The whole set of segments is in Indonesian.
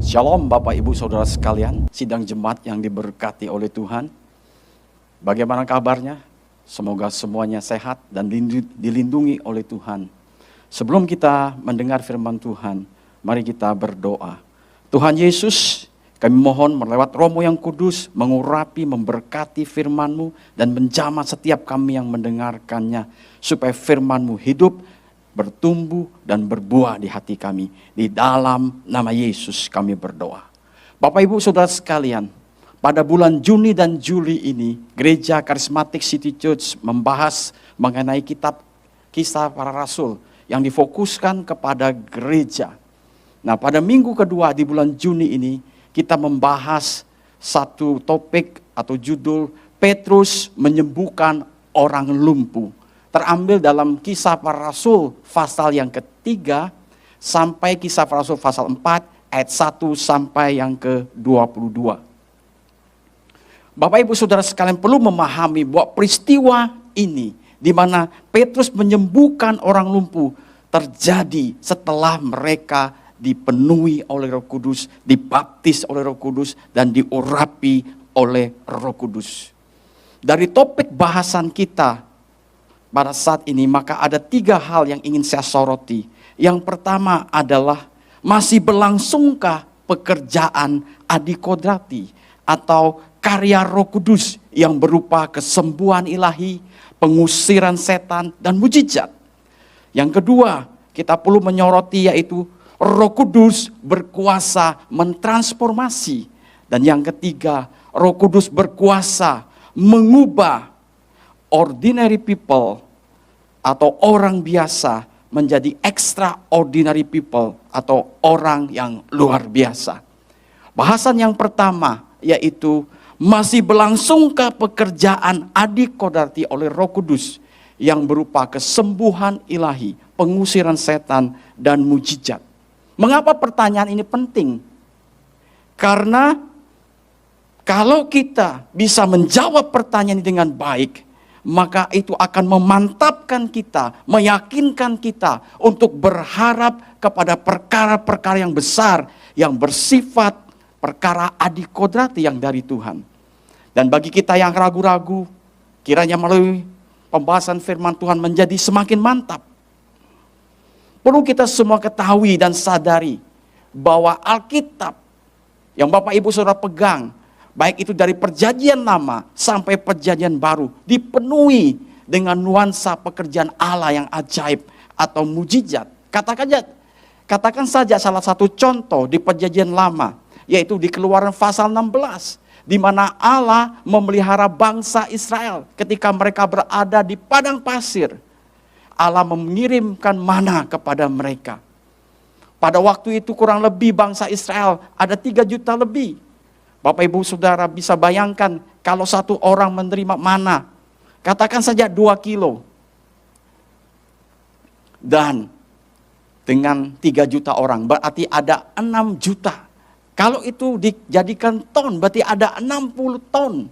Shalom Bapak Ibu Saudara sekalian, sidang jemaat yang diberkati oleh Tuhan. Bagaimana kabarnya? Semoga semuanya sehat dan dilindungi oleh Tuhan. Sebelum kita mendengar firman Tuhan, mari kita berdoa. Tuhan Yesus, kami mohon melewat Roh-Mu yang kudus, mengurapi, memberkati firman-Mu, dan menjamah setiap kami yang mendengarkannya, supaya firman-Mu hidup, bertumbuh dan berbuah di hati kami. Di dalam nama Yesus kami berdoa. Bapak Ibu Saudara sekalian, pada bulan Juni dan Juli ini, Gereja Karismatik City Church membahas mengenai kitab Kisah Para Rasul yang difokuskan kepada gereja. Nah, pada minggu kedua di bulan Juni ini, kita membahas satu topik atau judul Petrus menyembuhkan orang lumpuh. Terambil dalam Kisah Para Rasul pasal yang ketiga sampai Kisah Para Rasul pasal 4 ayat 1 sampai yang ke-22. Bapak Ibu Saudara sekalian perlu memahami bahwa peristiwa ini di mana Petrus menyembuhkan orang lumpuh terjadi setelah mereka dipenuhi oleh Roh Kudus, dibaptis oleh Roh Kudus dan diurapi oleh Roh Kudus. Dari topik bahasan kita pada saat ini, maka ada 3 hal yang ingin saya soroti. Yang pertama adalah masih berlangsungkah pekerjaan adikodrati atau karya Roh Kudus yang berupa kesembuhan ilahi, pengusiran setan, dan mujizat. Yang kedua, kita perlu menyoroti yaitu Roh Kudus berkuasa mentransformasi. Dan yang ketiga, Roh Kudus berkuasa mengubah ordinary people atau orang biasa menjadi extraordinary people atau orang yang luar biasa. Bahasan yang pertama yaitu masih berlangsungkah pekerjaan adikodrati oleh Roh Kudus yang berupa kesembuhan ilahi, pengusiran setan, dan mujizat. Mengapa pertanyaan ini penting? Karena kalau kita bisa menjawab pertanyaan ini dengan baik, maka itu akan memantapkan kita, meyakinkan kita untuk berharap kepada perkara-perkara yang besar, yang bersifat perkara adikodrati yang dari Tuhan. Dan bagi kita yang ragu-ragu, kiranya melalui pembahasan firman Tuhan menjadi semakin mantap. Perlu kita semua ketahui dan sadari bahwa Alkitab yang Bapak Ibu Saudara pegang, baik itu dari perjanjian lama sampai perjanjian baru, dipenuhi dengan nuansa pekerjaan Allah yang ajaib atau mujizat. Katakan saja salah satu contoh di perjanjian lama, yaitu di Keluaran pasal 16, di mana Allah memelihara bangsa Israel ketika mereka berada di padang pasir. Allah mengirimkan mana kepada mereka. Pada waktu itu kurang lebih bangsa Israel ada 3 juta lebih. Bapak Ibu Saudara bisa bayangkan kalau satu orang menerima mana, katakan saja 2 kilo. Dan dengan 3 juta orang berarti ada 6 juta. Kalau itu dijadikan ton berarti ada 60 ton.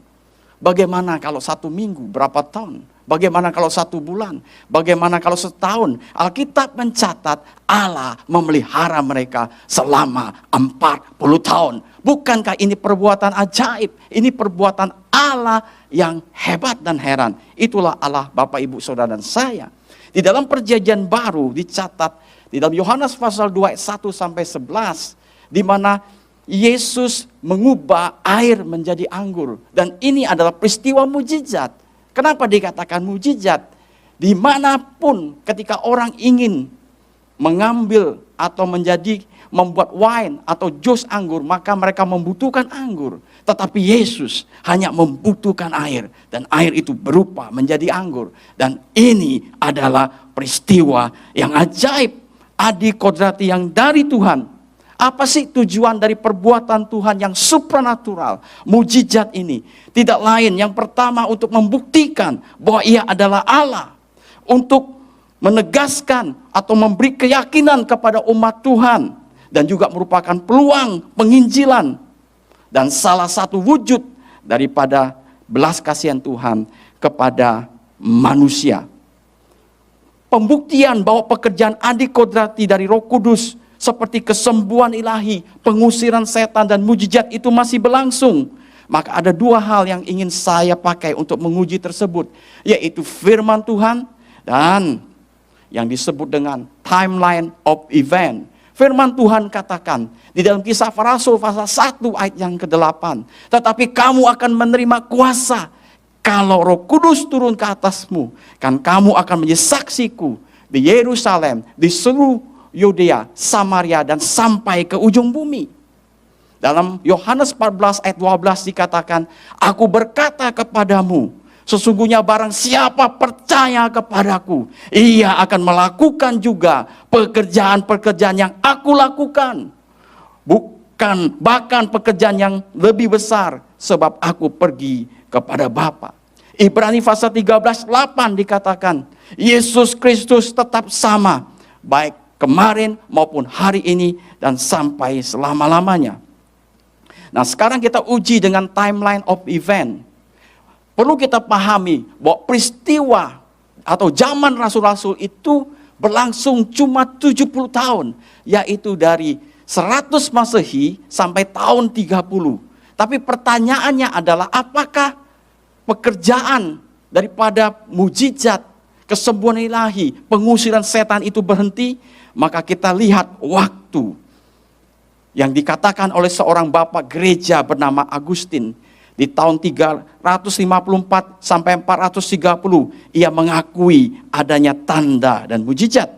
Bagaimana kalau 1 minggu berapa ton? Bagaimana kalau 1 bulan? Bagaimana kalau setahun? Alkitab mencatat Allah memelihara mereka selama 40 tahun. Bukankah ini perbuatan ajaib? Ini perbuatan Allah yang hebat dan heran. Itulah Allah Bapak Ibu Saudara dan saya. Di dalam perjanjian baru dicatat di dalam Yohanes pasal 2 ayat 1 sampai 11, di mana Yesus mengubah air menjadi anggur. Dan ini adalah peristiwa mujizat. Kenapa dikatakan mujizat? Dimanapun ketika orang ingin mengambil atau membuat wine atau jus anggur, maka mereka membutuhkan anggur. Tetapi Yesus hanya membutuhkan air, dan air itu berubah menjadi anggur. Dan ini adalah peristiwa yang ajaib, adikodrati yang dari Tuhan. Apa sih tujuan dari perbuatan Tuhan yang supranatural, mujizat ini? Tidak lain, yang pertama untuk membuktikan bahwa Ia adalah Allah. Untuk menegaskan atau memberi keyakinan kepada umat Tuhan. Dan juga merupakan peluang penginjilan. Dan salah satu wujud daripada belas kasihan Tuhan kepada manusia. Pembuktian bahwa pekerjaan adikodrati dari Roh Kudus seperti kesembuhan ilahi, pengusiran setan dan mujizat itu masih berlangsung. Maka ada dua hal yang ingin saya pakai untuk menguji tersebut, yaitu firman Tuhan dan yang disebut dengan timeline of event. Firman Tuhan katakan di dalam Kisah Para Rasul pasal 1 ayat yang ke-8, tetapi kamu akan menerima kuasa kalau Roh Kudus turun ke atasmu, kan kamu akan menjadi saksiku di Yerusalem, di seluruh Yudea, Samaria, dan sampai ke ujung bumi. Dalam Yohanes 14 ayat 12 dikatakan, aku berkata kepadamu, sesungguhnya barang siapa percaya kepadaku, ia akan melakukan juga pekerjaan-pekerjaan yang aku lakukan. Bahkan pekerjaan yang lebih besar, sebab aku pergi kepada Bapa. Ibrani pasal 13 8 dikatakan, Yesus Kristus tetap sama, baik kemarin maupun hari ini dan sampai selama-lamanya. Nah, sekarang kita uji dengan timeline of event. Perlu kita pahami bahwa peristiwa atau zaman rasul-rasul itu berlangsung cuma 70 tahun. Yaitu dari 100 Masehi sampai tahun 30. Tapi pertanyaannya adalah apakah pekerjaan daripada mujizat, kesembuhan ilahi, pengusiran setan itu berhenti? Maka kita lihat waktu yang dikatakan oleh seorang bapak gereja bernama Agustin di tahun 354 sampai 430, ia mengakui adanya tanda dan mujizat.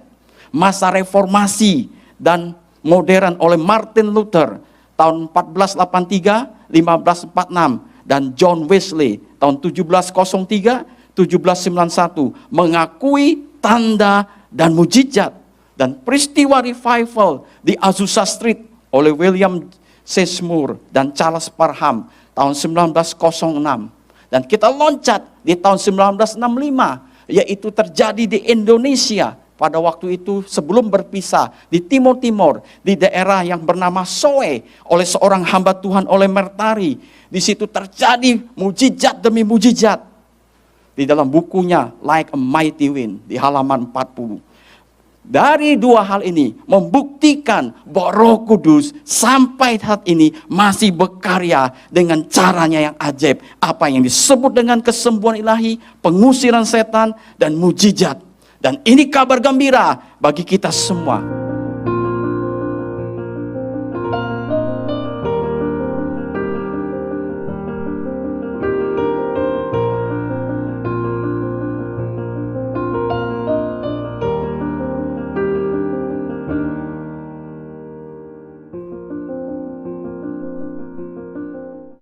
Masa reformasi dan modern oleh Martin Luther tahun 1483, 1546, dan John Wesley tahun 1703, 1791 mengakui tanda dan mujizat. Dan peristiwa revival di Azusa Street oleh William Seymour dan Charles Parham tahun 1906. Dan kita loncat di tahun 1965, yaitu terjadi di Indonesia pada waktu itu sebelum berpisah di Timur-Timur, di daerah yang bernama Soe oleh seorang hamba Tuhan oleh Mertari. Di situ terjadi mujizat demi mujizat. Di dalam bukunya Like a Mighty Wind di halaman 40. Dari dua hal ini membuktikan bahwa Roh Kudus sampai saat ini masih berkarya dengan caranya yang ajaib. Apa yang disebut dengan kesembuhan ilahi, pengusiran setan, dan mujizat. Dan ini kabar gembira bagi kita semua.